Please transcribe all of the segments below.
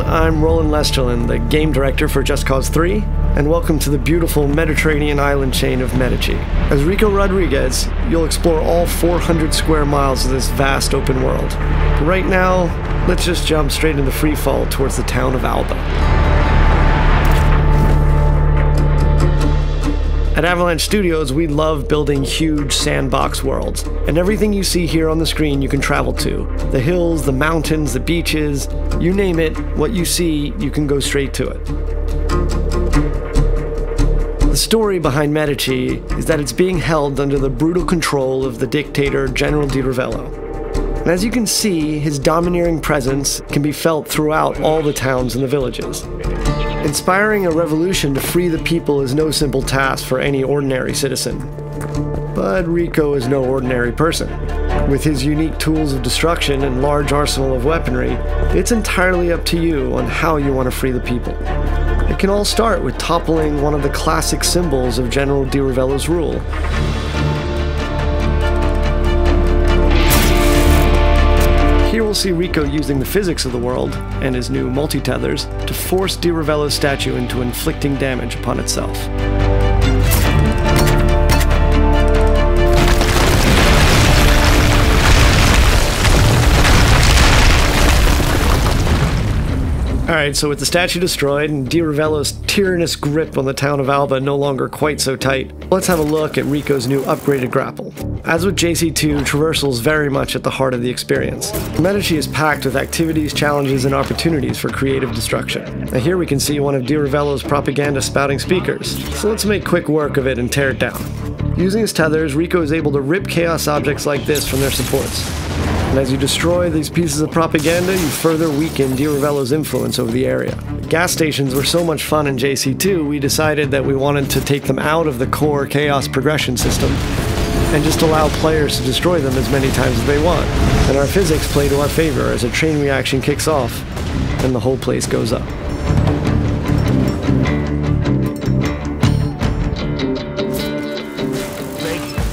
I'm Roland Lesterlin, the game director for Just Cause 3, and welcome to the beautiful Mediterranean island chain of Medici. As Rico Rodriguez, you'll explore all 400 square miles of this vast open world. But right now, let's just jump straight into free fall towards the town of Alba. At Avalanche Studios, we love building huge sandbox worlds, and everything you see here on the screen you can travel to. The hills, the mountains, the beaches, you name it, what you see, you can go straight to it. The story behind Medici is that it's being held under the brutal control of the dictator General Di Ravello. And as you can see, his domineering presence can be felt throughout all the towns and the villages. Inspiring a revolution to free the people is no simple task for any ordinary citizen. But Rico is no ordinary person. With his unique tools of destruction and large arsenal of weaponry, it's entirely up to you on how you want to free the people. It can all start with toppling one of the classic symbols of General Di Ravello's rule. Here we'll see Rico using the physics of the world, and his new multi-tethers, to force Di Ravello's statue into inflicting damage upon itself. Alright, so with the statue destroyed and Di Ravello's tyrannous grip on the town of Alba no longer quite so tight, let's have a look at Rico's new upgraded grapple. As with JC2, traversal is very much at the heart of the experience. Medici is packed with activities, challenges, and opportunities for creative destruction. Now here we can see one of Di Ravello's propaganda spouting speakers, so let's make quick work of it and tear it down. Using his tethers, Rico is able to rip chaos objects like this from their supports. And as you destroy these pieces of propaganda, you further weaken Di Ravello's influence over the area. Gas stations were so much fun in JC2, we decided that we wanted to take them out of the core chaos progression system and just allow players to destroy them as many times as they want. And our physics play to our favor as a chain reaction kicks off and the whole place goes up.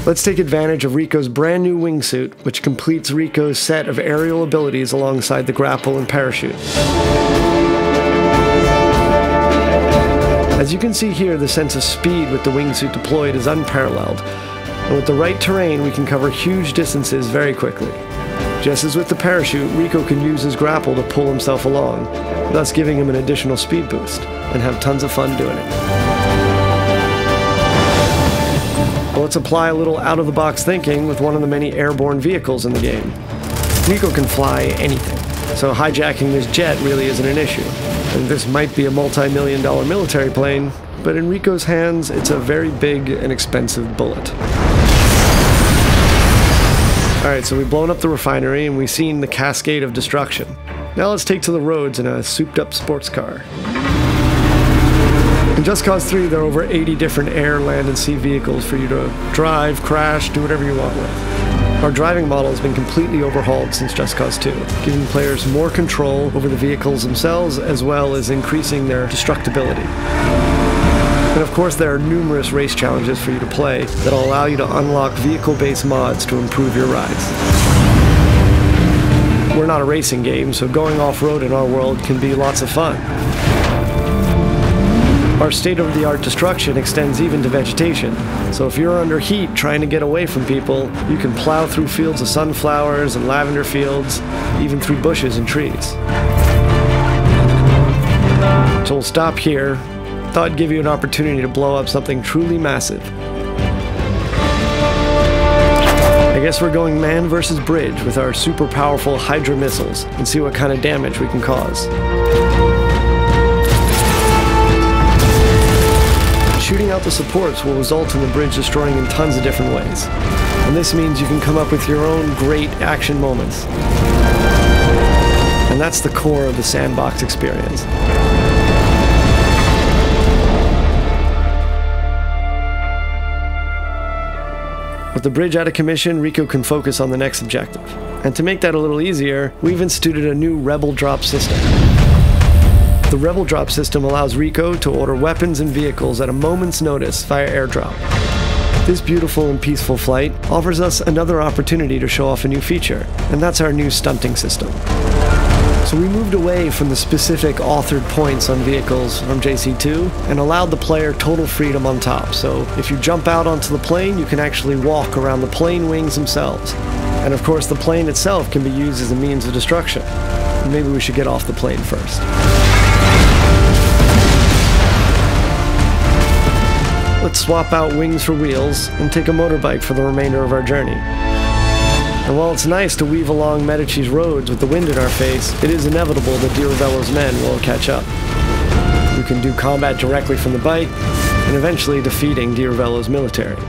Let's take advantage of Rico's brand new wingsuit, which completes Rico's set of aerial abilities alongside the grapple and parachute. As you can see here, the sense of speed with the wingsuit deployed is unparalleled, and with the right terrain we can cover huge distances very quickly. Just as with the parachute, Rico can use his grapple to pull himself along, thus giving him an additional speed boost, and have tons of fun doing it. Let's apply a little out-of-the-box thinking with one of the many airborne vehicles in the game. Rico can fly anything, so hijacking this jet really isn't an issue. And this might be a multi-million-dollar military plane, but in Rico's hands, it's a very big and expensive bullet. Alright, so we've blown up the refinery and we've seen the cascade of destruction. Now let's take to the roads in a souped-up sports car. In Just Cause 3, there are over 80 different air, land, and sea vehicles for you to drive, crash, do whatever you want with. Our driving model has been completely overhauled since Just Cause 2, giving players more control over the vehicles themselves, as well as increasing their destructibility. And of course, there are numerous race challenges for you to play that'll allow you to unlock vehicle-based mods to improve your rides. We're not a racing game, so going off-road in our world can be lots of fun. Our state-of-the-art destruction extends even to vegetation, so if you're under heat trying to get away from people, you can plow through fields of sunflowers and lavender fields, even through bushes and trees. So we'll stop here. Thought I'd give you an opportunity to blow up something truly massive. I guess we're going man versus bridge with our super powerful Hydra missiles and see what kind of damage we can cause. Shooting out the supports will result in the bridge destroying in tons of different ways. And this means you can come up with your own great action moments. And that's the core of the sandbox experience. With the bridge out of commission, Rico can focus on the next objective. And to make that a little easier, we've instituted a new Rebel Drop system. The Rebel Drop system allows Rico to order weapons and vehicles at a moment's notice via airdrop. This beautiful and peaceful flight offers us another opportunity to show off a new feature, and that's our new stunting system. So we moved away from the specific authored points on vehicles from JC2 and allowed the player total freedom on top. So if you jump out onto the plane, you can actually walk around the plane wings themselves. And of course, the plane itself can be used as a means of destruction. Maybe we should get off the plane first. Let's swap out wings for wheels and take a motorbike for the remainder of our journey. And while it's nice to weave along Medici's roads with the wind in our face, it is inevitable that Di Ravello's men will catch up. We can do combat directly from the bike, and eventually defeating Di Ravello's military.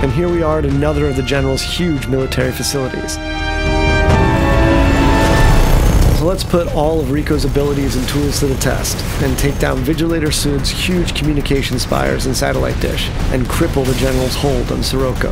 And here we are at another of the General's huge military facilities. So let's put all of Rico's abilities and tools to the test, and take down Vigilator Sud's huge communication spires and satellite dish, and cripple the General's hold on Sirocco.